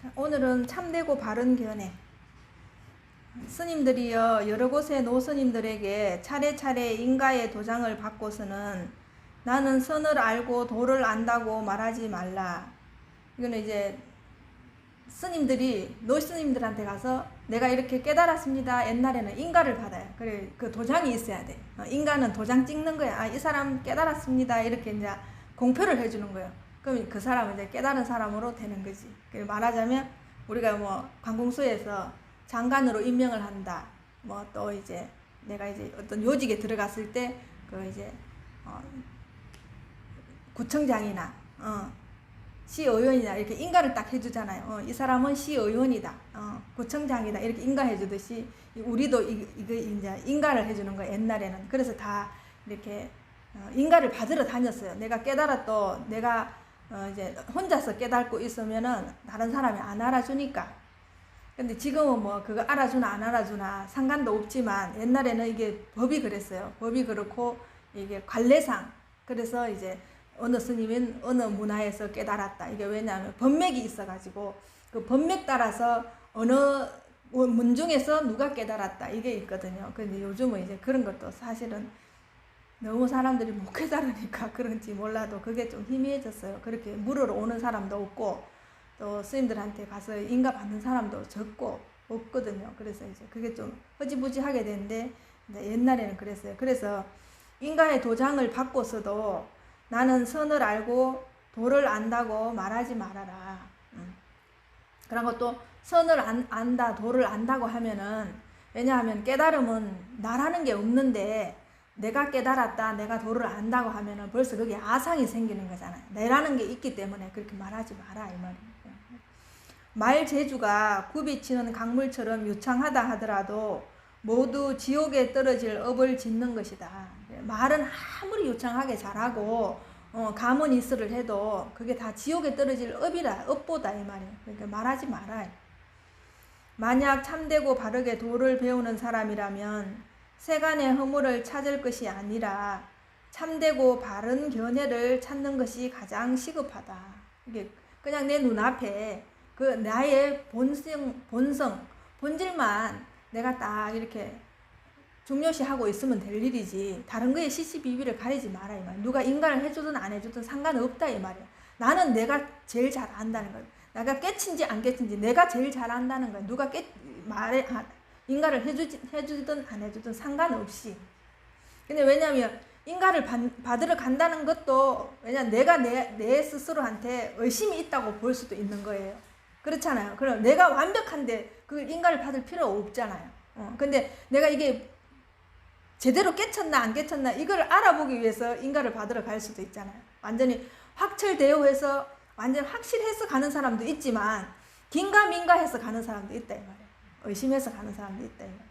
자, 오늘은 참되고 바른 견해. 스님들이요, 여러 곳의 노스님들에게 차례차례 인가의 도장을 받고서는 나는 선을 알고 도를 안다고 말하지 말라. 이거는 이제 스님들이 노스님들한테 가서 내가 이렇게 깨달았습니다. 옛날에는 인가를 받아요. 그래, 그 도장이 있어야 돼. 인가는 도장 찍는 거야. 아, 이 사람 깨달았습니다. 이렇게 이제 공표를 해주는 거예요. 그럼 그 사람은 이제 깨달은 사람으로 되는 거지. 말하자면 우리가 뭐 관공서에서 장관으로 임명을 한다. 뭐 또 이제 내가 이제 어떤 요직에 들어갔을 때 그 이제 구청장이나 시의원이나 이렇게 인가를 딱 해주잖아요. 이 사람은 시의원이다, 구청장이다 이렇게 인가해주듯이 우리도 이거 이제 인가를 해주는 거예요. 옛날에는. 그래서 다 이렇게 인가를 받으러 다녔어요. 내가 깨달았도 내가 이제 혼자서 깨닫고 있으면은 다른 사람이 안 알아주니까. 근데 지금은 뭐 그거 알아주나 안 알아주나 상관도 없지만 옛날에는 이게 법이 그랬어요. 법이 그렇고 이게 관례상. 그래서 이제 어느 스님은 어느 문화에서 깨달았다. 이게 왜냐하면 법맥이 있어가지고 그 법맥 따라서 어느 문중에서 누가 깨달았다 이게 있거든요. 근데 요즘은 이제 그런 것도 사실은 너무 사람들이 못 깨달으니까 그런지 몰라도 그게 좀 희미해졌어요. 그렇게 물으러 오는 사람도 없고 또 스님들한테 가서 인가 받는 사람도 적고 없거든요. 그래서 이제 그게 좀 허지부지하게 되는데 옛날에는 그랬어요. 그래서 인가의 도장을 받고서도 나는 선을 알고 도를 안다고 말하지 말아라. 그런 것도 선을 안다, 도를 안다고 하면은, 왜냐하면 깨달음은 나라는 게 없는데 내가 깨달았다, 내가 도를 안다고 하면은 벌써 거기에 아상이 생기는 거잖아요. 내라는 게 있기 때문에 그렇게 말하지 마라 이 말이에요. 말 재주가 굽이치는 강물처럼 유창하다 하더라도 모두 지옥에 떨어질 업을 짓는 것이다. 말은 아무리 유창하게 잘하고 가문 이슬을 해도 그게 다 지옥에 떨어질 업보다 이 말이에요. 그러니까 말하지 말아요. 만약 참되고 바르게 도를 배우는 사람이라면 세간의 허물을 찾을 것이 아니라 참되고 바른 견해를 찾는 것이 가장 시급하다. 이게 그냥 내 눈앞에 그 나의 본질만 내가 딱 이렇게 중요시하고 있으면 될 일이지 다른 거에 시시비비를 가리지 마라 이 말이야. 누가 인가를 해주든 안 해주든 상관없다 이 말이야. 나는 내가 제일 잘 안다는 거야. 내가 깨친지 안 깨친지 내가 제일 잘 안다는 거야. 누가 인가를 해주든 안 해주든 상관없이. 근데 왜냐면 인가를 받으러 간다는 것도 왜냐면 내가 내 스스로한테 의심이 있다고 볼 수도 있는 거예요. 그렇잖아요. 그럼 내가 완벽한데 그 인가를 받을 필요가 없잖아요. 근데 내가 이게 제대로 깨쳤나 안 깨쳤나 이걸 알아보기 위해서 인가를 받으러 갈 수도 있잖아요. 완전히 확철대오 해서 완전 확실해서 가는 사람도 있지만 긴가민가 해서 가는 사람도 있다 이 말이에요. 의심해서 가는 사람도 있다 이 말이에요.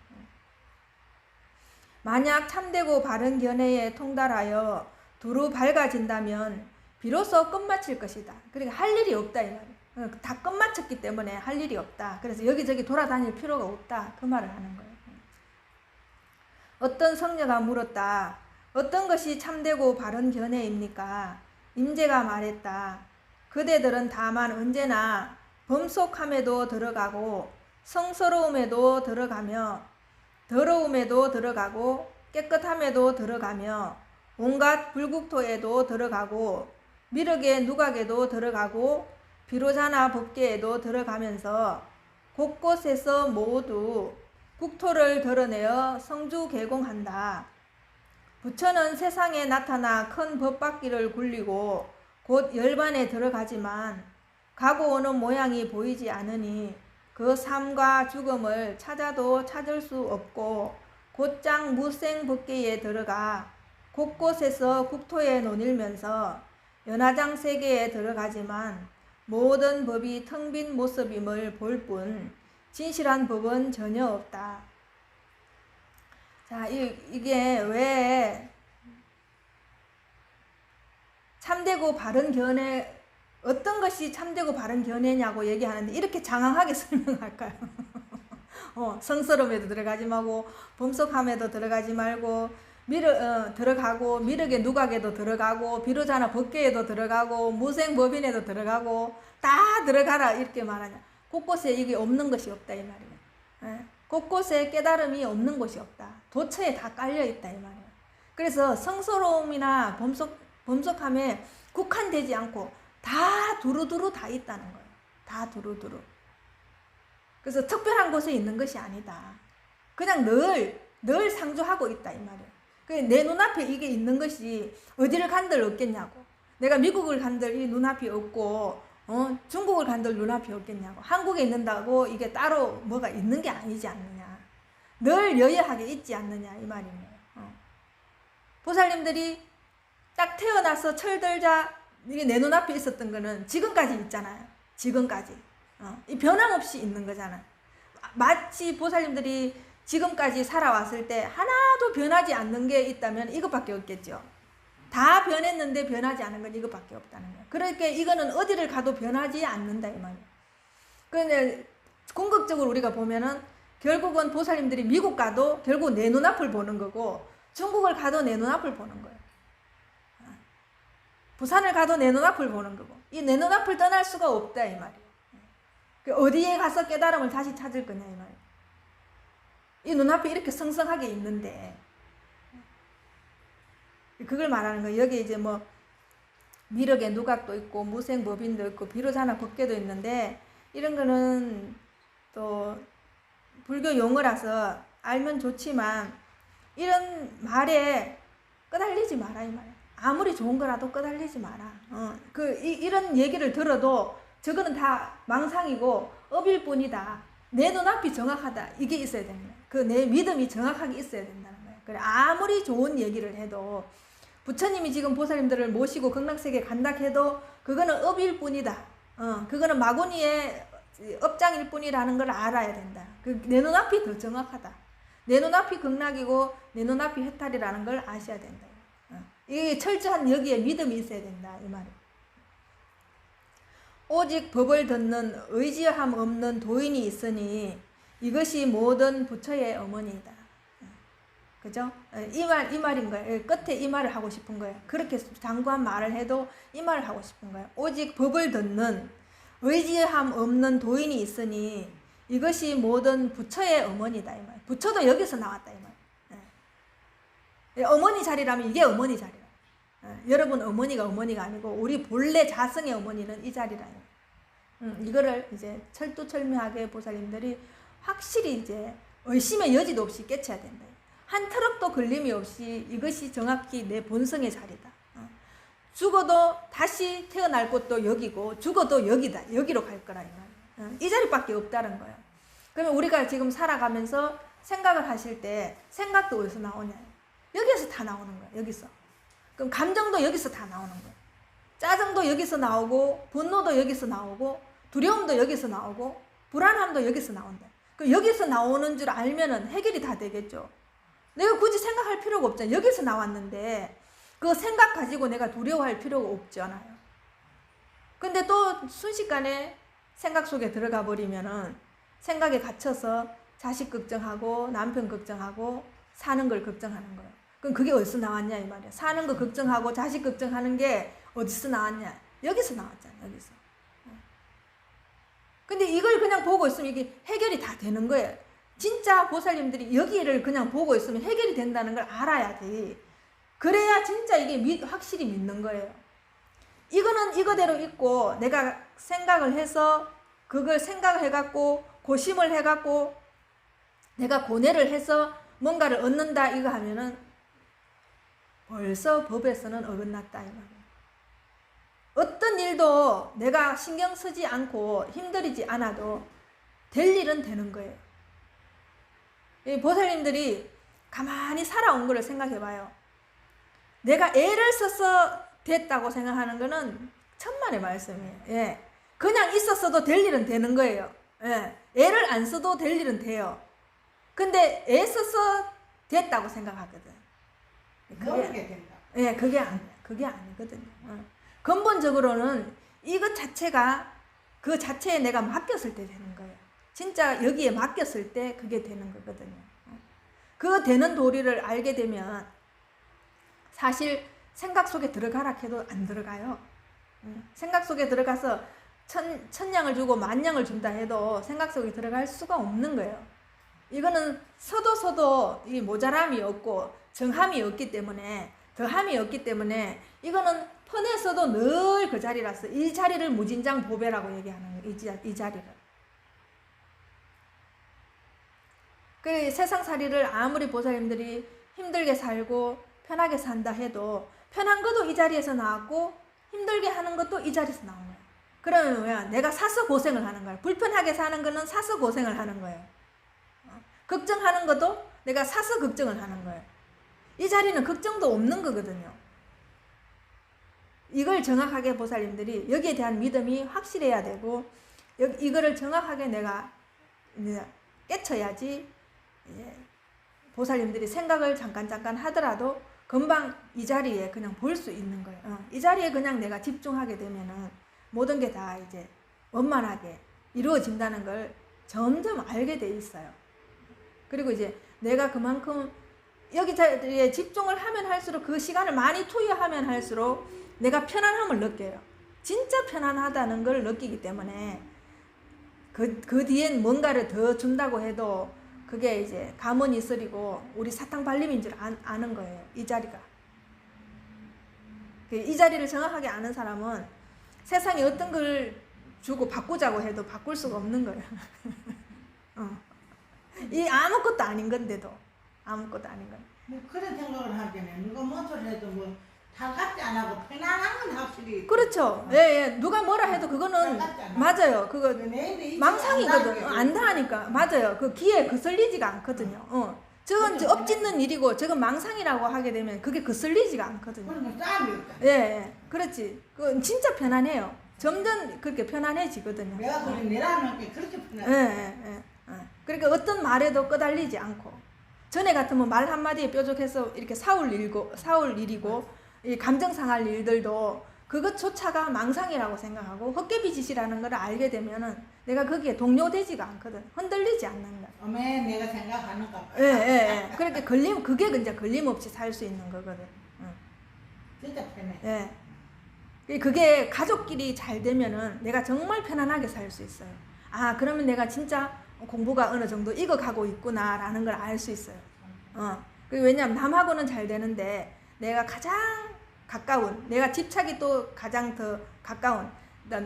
만약 참되고 바른 견해에 통달하여 두루 밝아진다면 비로소 끝마칠 것이다. 그러니까 할 일이 없다 이 말이에요. 다 끝마쳤기 때문에 할 일이 없다. 그래서 여기저기 돌아다닐 필요가 없다. 그 말을 하는 거예요. 어떤 성녀가 물었다. 어떤 것이 참되고 바른 견해입니까? 임재가 말했다. 그대들은 다만 언제나 범속함에도 들어가고 성스러움에도 들어가며 더러움에도 들어가고 깨끗함에도 들어가며 온갖 불국토에도 들어가고 미륵의 누각에도 들어가고 비로자나 법계에도 들어가면서 곳곳에서 모두 국토를 드러내어 성주개공한다. 부처는 세상에 나타나 큰 법바퀴를 굴리고 곧 열반에 들어가지만 가고 오는 모양이 보이지 않으니 그 삶과 죽음을 찾아도 찾을 수 없고 곧장 무생법계에 들어가 곳곳에서 국토에 논일면서 연화장 세계에 들어가지만 모든 법이 텅 빈 모습임을 볼 뿐 진실한 법은 전혀 없다. 자, 이게 왜 참되고 바른 견해, 어떤 것이 참되고 바른 견해냐고 얘기하는데 이렇게 장황하게 설명할까요? 성스러움에도 들어가지 말고 범속함에도 들어가지 말고 들어가고 미륵의 누각에도 들어가고 비로자나 법계에도 들어가고 무생법인에도 들어가고 다 들어가라 이렇게 말하냐. 곳곳에 이게 없는 것이 없다 이 말이에요. 예. 곳곳에 깨달음이 없는 곳이 없다. 도처에 다 깔려 있다 이 말이에요. 그래서 성스러움이나 범속함에 국한되지 않고 다 두루두루 다 있다는 거예요. 다 두루두루. 그래서 특별한 곳에 있는 것이 아니다. 그냥 늘 상주하고 있다 이 말이에요. 내 눈앞에 이게 있는 것이 어디를 간들 없겠냐고. 내가 미국을 간들 이 눈앞이 없고 중국을 간들 눈앞이 없겠냐고. 한국에 있는다고 이게 따로 뭐가 있는 게 아니지 않느냐. 늘 여여하게 있지 않느냐 이 말이에요. 보살님들이 딱 태어나서 철들자 이게 내 눈앞에 있었던 거는 지금까지 있잖아요. 지금까지. 이 변함없이 있는 거잖아. 마치 보살님들이 지금까지 살아왔을 때 하나도 변하지 않는 게 있다면 이것밖에 없겠죠. 다 변했는데 변하지 않은 건 이것밖에 없다는 거예요. 그러니까 이거는 어디를 가도 변하지 않는다 이 말이에요. 그런데 궁극적으로 우리가 보면은 결국은 보살님들이 미국 가도 결국 내 눈앞을 보는 거고, 중국을 가도 내 눈앞을 보는 거예요. 부산을 가도 내 눈앞을 보는 거고, 이 내 눈앞을 떠날 수가 없다 이 말이에요. 어디에 가서 깨달음을 다시 찾을 거냐 이 말이에요. 이 눈앞에 이렇게 성성하게 있는데, 그걸 말하는 거예요. 여기 이제 뭐 미륵의 누각도 있고 무생법인도 있고 비로자나 법계도 있는데, 이런 거는 또 불교 용어라서 알면 좋지만 이런 말에 끄달리지 마라 이 말이에요. 아무리 좋은 거라도 끄달리지 마라. 이런 얘기를 들어도 저거는 다 망상이고 업일 뿐이다. 내 눈앞이 정확하다. 이게 있어야 되는 거예요. 그 내 믿음이 정확하게 있어야 된다는 거예요. 그래, 아무리 좋은 얘기를 해도, 부처님이 지금 보살님들을 모시고 극락세계 간다 해도 그거는 업일 뿐이다. 그거는 마구니의 업장일 뿐이라는 걸 알아야 된다. 내 눈앞이 더 정확하다. 내 눈앞이 극락이고 내 눈앞이 해탈이라는 걸 아셔야 된다. 이 철저한 여기에 믿음이 있어야 된다 이 말이에요. 오직 법을 듣는 의지함 없는 도인이 있으니 이것이 모든 부처의 어머니이다. 그죠? 이 말인 거예요. 끝에 이 말을 하고 싶은 거예요. 그렇게 장구한 말을 해도 이 말을 하고 싶은 거예요. 오직 법을 듣는 의지함 없는 도인이 있으니 이것이 모든 부처의 어머니다 이 말. 부처도 여기서 나왔다 이 말. 어머니 자리라면 이게 어머니 자리라. 여러분 어머니가 아니고 우리 본래 자성의 어머니는 이 자리라. 이거를 이제 철두철미하게 보살님들이 확실히 이제 의심의 여지도 없이 깨쳐야 된다. 한 트럭도 걸림이 없이 이것이 정확히 내 본성의 자리다. 죽어도 다시 태어날 곳도 여기고 죽어도 여기다. 여기로 갈 거라 이 말이야. 이 자리밖에 없다는 거야. 그러면 우리가 지금 살아가면서 생각을 하실 때 생각도 어디서 나오냐? 여기서 다 나오는 거야. 여기서. 그럼 감정도 여기서 다 나오는 거야. 짜증도 여기서 나오고 분노도 여기서 나오고 두려움도 여기서 나오고 불안함도 여기서 나온다. 그럼 여기서 나오는 줄 알면은 해결이 다 되겠죠. 내가 굳이 생각할 필요가 없잖아. 여기서 나왔는데 그 생각 가지고 내가 두려워할 필요가 없잖아요. 근데 또 순식간에 생각 속에 들어가 버리면은 생각에 갇혀서 자식 걱정하고 남편 걱정하고 사는 걸 걱정하는 거예요. 그럼 그게 어디서 나왔냐 이 말이야. 사는 거 걱정하고 자식 걱정하는 게 어디서 나왔냐. 여기서 나왔잖아. 여기서. 근데 이걸 그냥 보고 있으면 이게 해결이 다 되는 거예요. 진짜 보살님들이 여기를 그냥 보고 있으면 해결이 된다는 걸 알아야지. 그래야 진짜 이게 확실히 믿는 거예요. 이거는 이거대로 있고 내가 생각을 해서 그걸 생각을 해갖고 고심을 해갖고 내가 고뇌를 해서 뭔가를 얻는다 이거 하면은 벌써 법에서는 어긋났다 이 말이에요. 어떤 일도 내가 신경 쓰지 않고 힘들이지 않아도 될 일은 되는 거예요. 이 보살님들이 가만히 살아온 거를 생각해 봐요. 내가 애를 써서 됐다고 생각하는 거는 천만의 말씀이에요. 예. 그냥 있었어도 될 일은 되는 거예요. 예. 애를 안 써도 될 일은 돼요. 근데 애 써서 됐다고 생각하거든. 그게 된다. 예, 그게 아니거든요. 근본적으로는 이것 자체가 그 자체에 내가 맡겼을 때 되는 거예요. 진짜 여기에 맡겼을 때 그게 되는 거거든요. 그 되는 도리를 알게 되면 사실 생각 속에 들어가라 해도 안 들어가요. 생각 속에 들어가서 천냥을 주고 만냥을 준다 해도 생각 속에 들어갈 수가 없는 거예요. 이거는 서도 이 모자람이 없고 정함이 없기 때문에, 더함이 없기 때문에 이거는 펀에서도 늘 그 자리라서 이 자리를 무진장 보배라고 얘기하는 거예요. 이 자리를. 그 세상살이를 아무리 보살님들이 힘들게 살고 편하게 산다 해도 편한 것도 이 자리에서 나왔고 힘들게 하는 것도 이 자리에서 나온 거예요. 그러면 뭐야? 내가 사서 고생을 하는 거예요. 불편하게 사는 거는 사서 고생을 하는 거예요. 걱정하는 것도 내가 사서 걱정을 하는 거예요. 이 자리는 걱정도 없는 거거든요. 이걸 정확하게 보살님들이 여기에 대한 믿음이 확실해야 되고 이거를 정확하게 내가 깨쳐야지 보살님들이 생각을 잠깐 하더라도 금방 이 자리에 그냥 볼 수 있는 거예요. 이 자리에 그냥 내가 집중하게 되면은 모든 게 다 이제 원만하게 이루어진다는 걸 점점 알게 돼 있어요. 그리고 이제 내가 그만큼 여기 자리에 집중을 하면 할수록 그 시간을 많이 투여하면 할수록 내가 편안함을 느껴요. 진짜 편안하다는 걸 느끼기 때문에 그 뒤엔 뭔가를 더 준다고 해도 그게 이제 감언이슬이고 우리 사탕 발림인 줄 아는 거예요. 이 자리가. 이 자리를 정확하게 아는 사람은 세상에 어떤 걸 주고 바꾸자고 해도 바꿀 수가 없는 거예요. 이 아무것도 아닌 건데도 아무것도 아닌 거예요. 뭐 그런 생각을 하잖아요. 누가 뭔 소리 해도 뭐 다 같지 안 하고 편안한 건 확실히. 그렇죠. 예. 누가 뭐라 해도 그거는 맞아요. 그거 망상이거든. 안다 하니까. 맞아요. 그 귀에 거슬리지가 않거든요. 저건 이제 엎짓는 일이고 저건 망상이라고 하게 되면 그게 거슬리지가 않거든요. 그러면 싸움이 없다. 예. 그렇지. 그건 진짜 편안해요. 점점 그렇게 편안해지거든요. 내가 그래 내라는 게 그렇게 편해. 예. 그러니까 어떤 말에도 끄달리지 않고 전에 같으면 말 한마디에 뾰족해서 이렇게 사올 일이고 이 감정 상할 일들도 그것조차가 망상이라고 생각하고 헛개비짓이라는 걸 알게 되면은 내가 거기에 동요되지가 않거든. 흔들리지 않는 거야. 어메 내가 생각하는가 봐. 예. 그렇게 그게 이제 걸림없이 살 수 있는 거거든. 진짜 편해. 예. 그게 가족끼리 잘 되면은 내가 정말 편안하게 살 수 있어요. 아, 그러면 내가 진짜 공부가 어느 정도 익어가고 있구나라는 걸 알 수 있어요. 왜냐면 남하고는 잘 되는데 내가 가장 가까운, 내가 집착이 또 가장 더 가까운,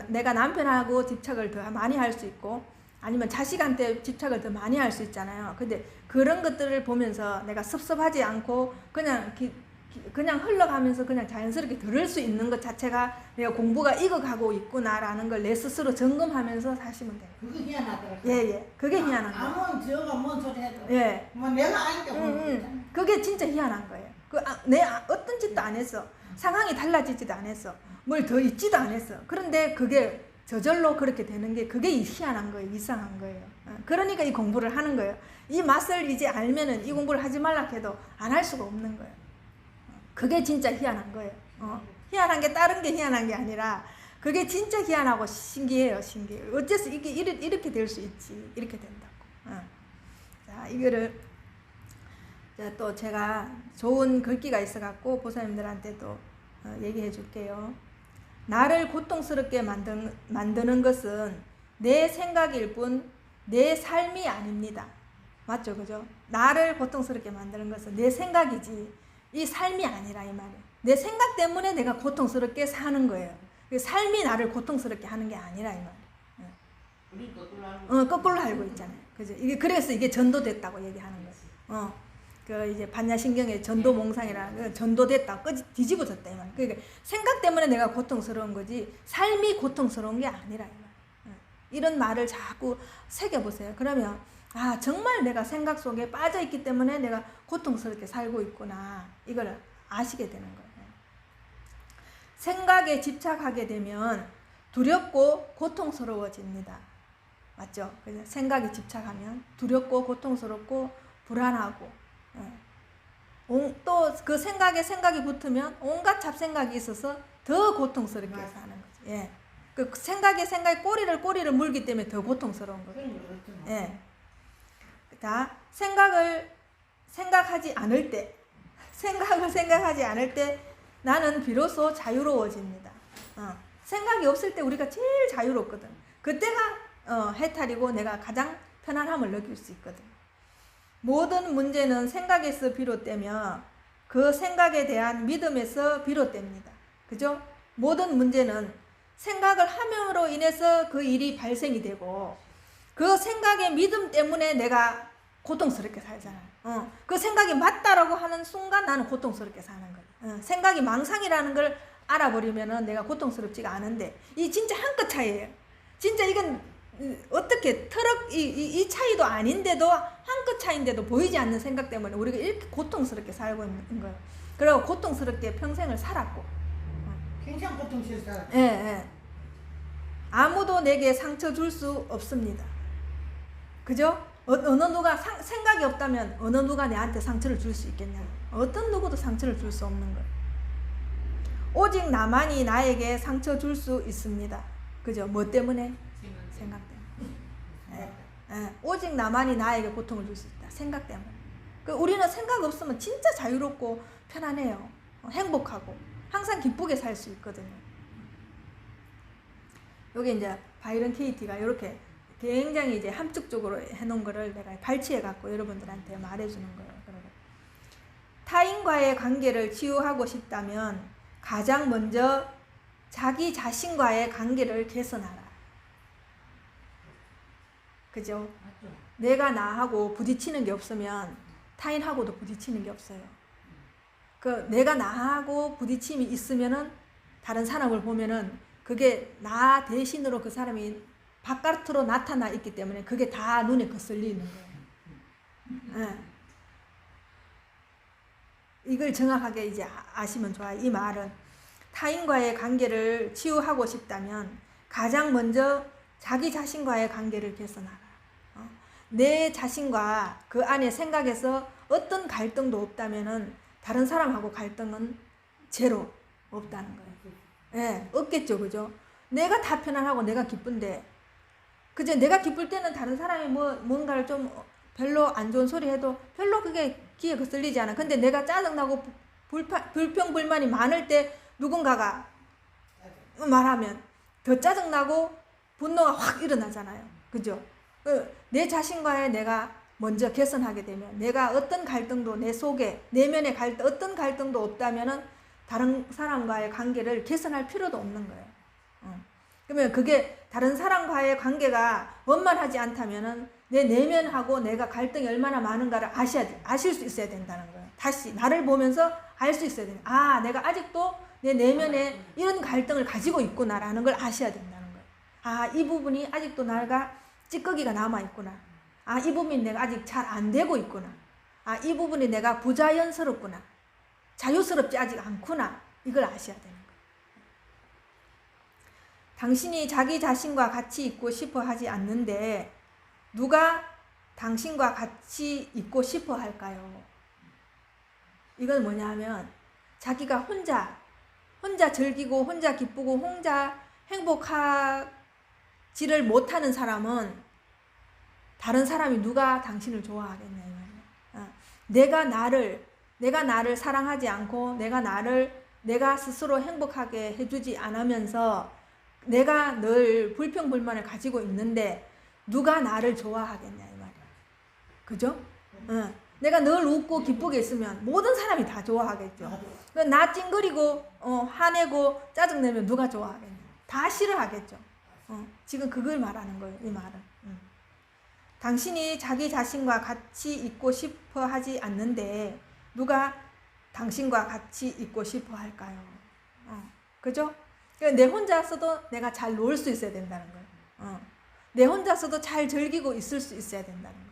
내가 남편하고 집착을 더 많이 할 수 있고 아니면 자식한테 집착을 더 많이 할 수 있잖아요. 근데 그런 것들을 보면서 내가 섭섭하지 않고 그냥 흘러가면서 그냥 자연스럽게 들을 수 있는 것 자체가 내가 공부가 익어가고 있구나라는 걸 내 스스로 점검하면면 사시면 돼요. 그거 희한하더라고. 예. 그게 희한한 거예요. 아무 저가 뭔 소리 해도. 예. 뭐 내가 아니까. 그게 진짜 희한한 거예요. 내 어떤 짓도 안 했어. 상황이 달라지지도 않았어. 뭘 더 있지도 않았어. 그런데 그게 저절로 그렇게 되는 게 그게 희한한 거예요. 이상한 거예요. 그러니까 이 공부를 하는 거예요. 이 맛을 이제 알면은 이 공부를 하지 말라 해도 안 할 수가 없는 거예요. 그게 진짜 희한한 거예요. 희한한 게 다른 게 희한한 게 아니라 그게 진짜 희한하고 신기해요. 신기해요. 어째서 이게 이렇게 될 수 있지. 이렇게 된다고. 자, 이거를 또 제가 좋은 글귀가 있어갖고 보살님들한테도 얘기해 줄게요. 나를 고통스럽게 만드는 것은 내 생각일 뿐 내 삶이 아닙니다. 맞죠? 그죠? 나를 고통스럽게 만드는 것은 내 생각이지 이 삶이 아니라 이 말이에요. 내 생각 때문에 내가 고통스럽게 사는 거예요. 삶이 나를 고통스럽게 하는 게 아니라 이 말이에요. 우리 거꾸로 알고 있잖아요. 그죠? 그래서 이게 전도됐다고 얘기하는 거예요. 이제 반야신경의 전도몽상이라는 거 전도됐다, 뒤집어졌다 이 말. 그러니까 생각 때문에 내가 고통스러운 거지 삶이 고통스러운 게 아니라 이 말. 이런 말을 자꾸 새겨보세요. 그러면 아 정말 내가 생각 속에 빠져 있기 때문에 내가 고통스럽게 살고 있구나 이걸 아시게 되는 거예요. 생각에 집착하게 되면 두렵고 고통스러워집니다. 맞죠? 그래서 생각에 집착하면 두렵고 고통스럽고 불안하고 또 그 생각이 붙으면 온갖 잡생각이 있어서 더 고통스럽게 사는 거죠. 예. 그 생각에 꼬리를 물기 때문에 더 고통스러운 거죠. 예. 자, 생각을 생각하지 않을 때 나는 비로소 자유로워집니다. 생각이 없을 때 우리가 제일 자유롭거든. 그때가 해탈이고 내가 가장 편안함을 느낄 수 있거든. 모든 문제는 생각에서 비롯되며 그 생각에 대한 믿음에서 비롯됩니다. 그죠? 모든 문제는 생각을 함으로 인해서 그 일이 발생이 되고 그 생각의 믿음 때문에 내가 고통스럽게 살잖아요. 그 생각이 맞다라고 하는 순간 나는 고통스럽게 사는 거예요. 생각이 망상이라는 걸 알아버리면은 내가 고통스럽지가 않은데 이 진짜 한 끗 차이예요. 진짜 이건 어떻게 트럭 이 차이도 아닌데도 한 끗 차이인데도 보이지 않는 생각 때문에 우리가 이렇게 고통스럽게 살고 있는 거예요. 그리고 고통스럽게 평생을 살았고 평생 고통스럽게 살아. 예, 예. 아무도 내게 상처 줄 수 없습니다. 그죠? 어느 누가 생각이 없다면 어느 누가 내한테 상처를 줄 수 있겠냐? 어떤 누구도 상처를 줄 수 없는 거예요. 오직 나만이 나에게 상처 줄 수 있습니다. 그죠? 뭐 때문에? 생각 때문에. 오직 나만이 나에게 고통을 줄 수 있다. 생각 때문에. 우리는 생각 없으면 진짜 자유롭고 편안해요. 행복하고 항상 기쁘게 살 수 있거든요. 여기 이제 바이런 케이티가 이렇게 굉장히 이제 함축적으로 해놓은 거를 내가 발췌해 갖고 여러분들한테 말해주는 거예요. 타인과의 관계를 치유하고 싶다면 가장 먼저 자기 자신과의 관계를 개선하라. 그죠? 맞죠? 내가 나하고 부딪히는 게 없으면 타인하고도 부딪히는 게 없어요. 내가 나하고 부딪힘이 있으면은 다른 사람을 보면은 그게 나 대신으로 그 사람이 바깥으로 나타나 있기 때문에 그게 다 눈에 거슬리는 거예요. 이걸 정확하게 이제 아시면 좋아요. 이 말은 타인과의 관계를 치유하고 싶다면 가장 먼저 자기 자신과의 관계를 개선하라. 내 자신과 그 안에 생각에서 어떤 갈등도 없다면은 다른 사람하고 갈등은 제로 없다는 거예요. 예, 없겠죠, 그죠? 내가 다 편안하고 내가 기쁜데, 그죠? 내가 기쁠 때는 다른 사람이 뭔가를 좀 별로 안 좋은 소리 해도 별로 그게 귀에 거슬리지 않아. 근데 내가 짜증나고 불평불만이 많을 때 누군가가 말하면 더 짜증나고 분노가 확 일어나잖아요. 그죠? 내 자신과의 내가 먼저 개선하게 되면 내가 어떤 갈등도 내 속에 내면의 갈등 어떤 갈등도 없다면은 다른 사람과의 관계를 개선할 필요도 없는 거예요. 그러면 그게 다른 사람과의 관계가 원만하지 않다면은 내 내면하고 내가 갈등이 얼마나 많은가를 아실 수 있어야 된다는 거예요. 다시 나를 보면서 알 수 있어야 돼요. 내가 아직도 내 내면에 이런 갈등을 가지고 있구나라는 걸 아셔야 된다는 거예요. 이 부분이 아직도 나가 찌꺼기가 남아있구나. 이 부분이 내가 아직 잘 안 되고 있구나. 이 부분이 내가 부자연스럽구나. 자유스럽지 아직 않구나. 이걸 아셔야 되는 거예요. 당신이 자기 자신과 같이 있고 싶어 하지 않는데 누가 당신과 같이 있고 싶어 할까요? 이건 뭐냐 하면 자기가 혼자 즐기고 혼자 기쁘고 혼자 행복하지를 못하는 사람은 다른 사람이 누가 당신을 좋아하겠냐 이 말이야. 내가 나를 사랑하지 않고 내가 스스로 행복하게 해주지 않으면서 내가 늘 불평불만을 가지고 있는데 누가 나를 좋아하겠냐 이 말이야. 그죠? 내가 늘 웃고 기쁘게 있으면 모든 사람이 다 좋아하겠죠. 나 찡그리고 화내고 짜증내면 누가 좋아하겠냐. 다 싫어하겠죠. 지금 그걸 말하는 거예요. 이 말은. 당신이 자기 자신과 같이 있고 싶어 하지 않는데 누가 당신과 같이 있고 싶어 할까요? 그죠? 내 혼자서도 내가 잘 놀 수 있어야 된다는 거예요. 내 혼자서도 잘 즐기고 있을 수 있어야 된다는 거예요.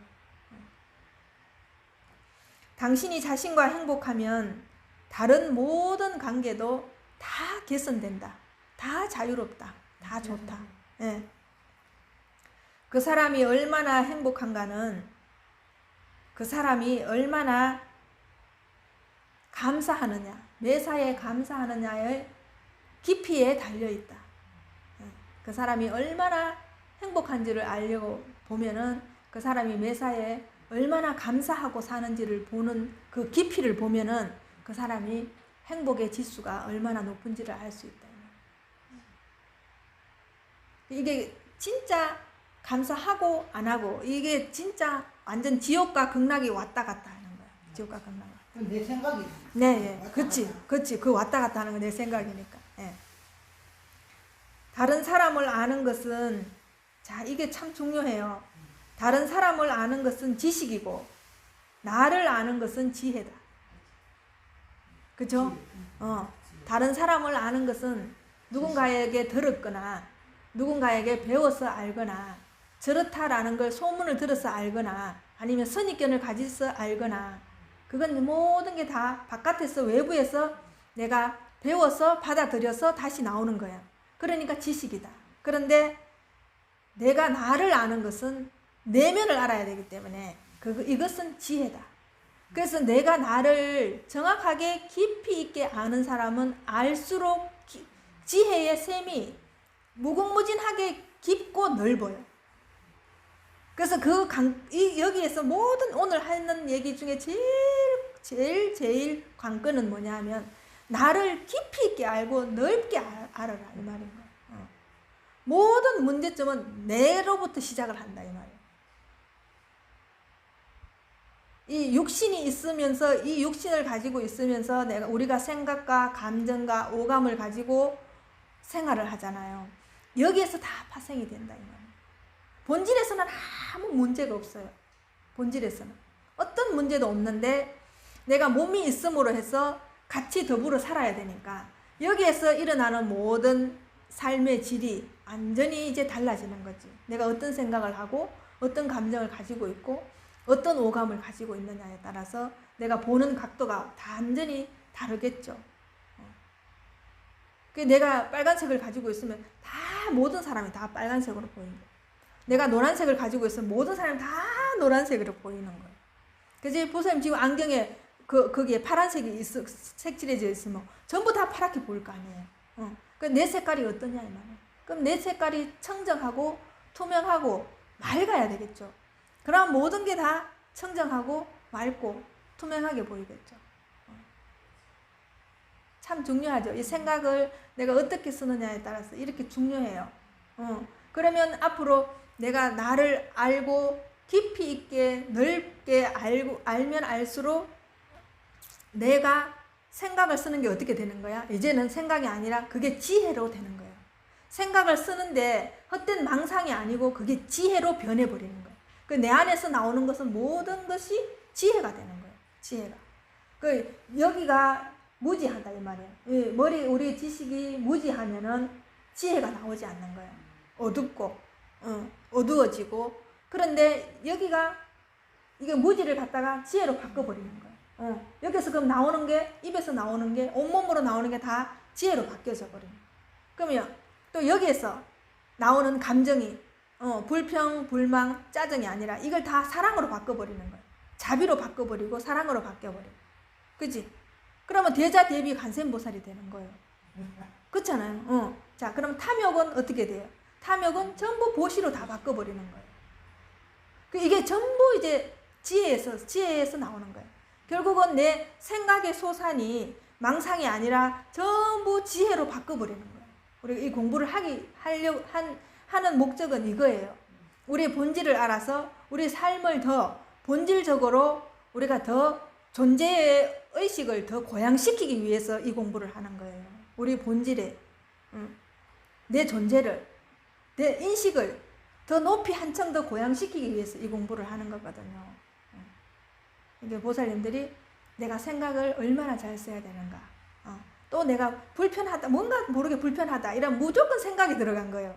당신이 자신과 행복하면 다른 모든 관계도 다 개선된다. 다 자유롭다. 다 좋다. 예. 그 사람이 얼마나 행복한가는 그 사람이 얼마나 감사하느냐, 매사에 감사하느냐의 깊이에 달려있다. 그 사람이 얼마나 행복한지를 알려고 보면은 그 사람이 매사에 얼마나 감사하고 사는지를 보는 그 깊이를 보면은 그 사람이 행복의 지수가 얼마나 높은지를 알 수 있다. 이게 진짜 감사하고 안 하고 이게 진짜 완전 지옥과 극락이 왔다 갔다 하는 거야. 지옥과 극락. 그건 내 생각이야. 네, 왔다 그치, 갔다. 그치. 그 왔다 갔다 하는 거 내 생각이니까. 예. 다른 사람을 아는 것은, 자, 이게 참 중요해요. 다른 사람을 아는 것은 지식이고, 나를 아는 것은 지혜다. 그죠? 다른 사람을 아는 것은 누군가에게 들었거나, 누군가에게 배워서 알거나, 저렇다라는 걸 소문을 들어서 알거나, 아니면 선입견을 가지서 알거나, 그건 모든 게 다 바깥에서, 외부에서 내가 배워서 받아들여서 다시 나오는 거야. 그러니까 지식이다. 그런데 내가 나를 아는 것은 내면을 알아야 되기 때문에 이것은 지혜다. 그래서 내가 나를 정확하게 깊이 있게 아는 사람은 알수록 지혜의 샘이 무궁무진하게 깊고 넓어요. 그래서 여기에서 모든 오늘 하는 얘기 중에 제일 관건은 뭐냐 하면 나를 깊이 있게 알고 넓게 알아라 이 말인 거예요. 모든 문제점은 내로부터 시작을 한다 이 말이에요. 이 육신이 있으면서 이 육신을 가지고 있으면서 우리가 생각과 감정과 오감을 가지고 생활을 하잖아요. 여기에서 다 파생이 된다 이 말이에요. 본질에서는 아무 문제가 없어요. 본질에서는 어떤 문제도 없는데 내가 몸이 있음으로 해서 같이 더불어 살아야 되니까 여기에서 일어나는 모든 삶의 질이 완전히 이제 달라지는 거지. 내가 어떤 생각을 하고 어떤 감정을 가지고 있고 어떤 오감을 가지고 있느냐에 따라서 내가 보는 각도가 완전히 다르겠죠. 내가 빨간색을 가지고 있으면 다 모든 사람이 다 빨간색으로 보이는 거예요. 내가 노란색을 가지고 있으면 모든 사람이 다 노란색으로 보이는 거예요. 그래서 보세요. 지금 안경에 거기에 파란색이 색칠해져 있으면 전부 다 파랗게 보일 거 아니에요. 내 색깔이 어떠냐 이 말이에요. 그럼 내 색깔이 청정하고 투명하고 맑아야 되겠죠. 그럼 모든 게 다 청정하고 맑고 투명하게 보이겠죠. 참 중요하죠. 이 생각을 내가 어떻게 쓰느냐에 따라서 이렇게 중요해요. 그러면 앞으로 내가 나를 알고 깊이 있게 넓게 알면 알수록 내가 생각을 쓰는 게 어떻게 되는 거야? 이제는 생각이 아니라 그게 지혜로 되는 거예요. 생각을 쓰는데 헛된 망상이 아니고 그게 지혜로 변해버리는 거예요. 내 안에서 나오는 것은 모든 것이 지혜가 되는 거예요. 지혜가. 여기가 무지하다 이 말이에요. 우리 지식이 무지하면은 지혜가 나오지 않는 거예요. 어둡고, 어두워지고. 그런데 여기가 이게 무지를 갖다가 지혜로 바꿔버리는 거예요. 여기서 그럼 나오는 게, 입에서 나오는 게, 온몸으로 나오는 게 다 지혜로 바뀌어져 버려요. 그러면 또 여기에서 나오는 감정이, 불평, 불망, 짜증이 아니라 이걸 다 사랑으로 바꿔버리는 거예요. 자비로 바꿔버리고 사랑으로 바뀌어버려요. 그치? 그러면 대자 대비 간센보살이 되는 거예요. 그렇잖아요. 자, 그럼 탐욕은 어떻게 돼요? 탐욕은 전부 보시로 다 바꿔버리는 거예요. 이게 전부 이제 지혜에서 나오는 거예요. 결국은 내 생각의 소산이 망상이 아니라 전부 지혜로 바꿔버리는 거예요. 우리가 이 공부를 하는 목적은 이거예요. 우리의 본질을 알아서 우리 삶을 더 본질적으로 우리가 더 존재의 의식을 더 고양시키기 위해서 이 공부를 하는 거예요. 우리 본질에 내 존재를, 내 인식을 더 높이 한층 더 고양시키기 위해서 이 공부를 하는 거거든요. 이게 보살님들이 내가 생각을 얼마나 잘 써야 되는가, 또 내가 불편하다, 뭔가 모르게 불편하다 이런 무조건 생각이 들어간 거예요.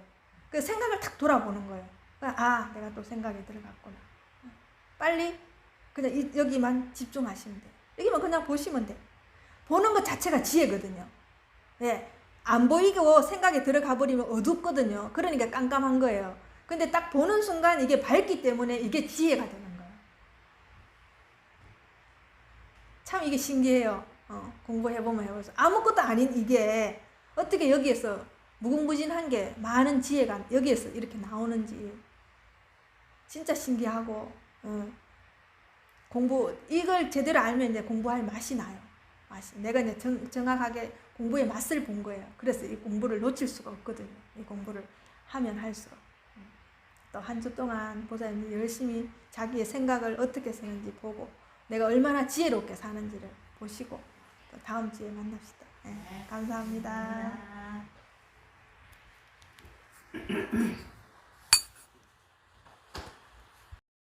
그 생각을 탁 돌아보는 거예요. 내가 또 생각이 들어갔구나. 빨리 그냥 여기만 집중하시면 돼요. 여기만 그냥 보시면 돼요. 보는 것 자체가 지혜거든요. 네, 안 보이고 생각이 들어가 버리면 어둡거든요. 그러니까 깜깜한 거예요. 근데 딱 보는 순간 이게 밝기 때문에 이게 지혜가 되는 거예요. 참 이게 신기해요. 공부해보면 해봐서 아무것도 아닌 이게 어떻게 여기에서 무궁무진한 게 많은 지혜가 여기에서 이렇게 나오는지 진짜 신기하고, 이걸 제대로 알면 이제 공부할 맛이 나요. 내가 이제 정확하게 공부의 맛을 본 거예요. 그래서 이 공부를 놓칠 수가 없거든요. 이 공부를 하면 할수록 또 한 주 동안 보살님이 열심히 자기의 생각을 어떻게 쓰는지 보고 내가 얼마나 지혜롭게 사는지를 보시고 또 다음 주에 만납시다. 네, 감사합니다.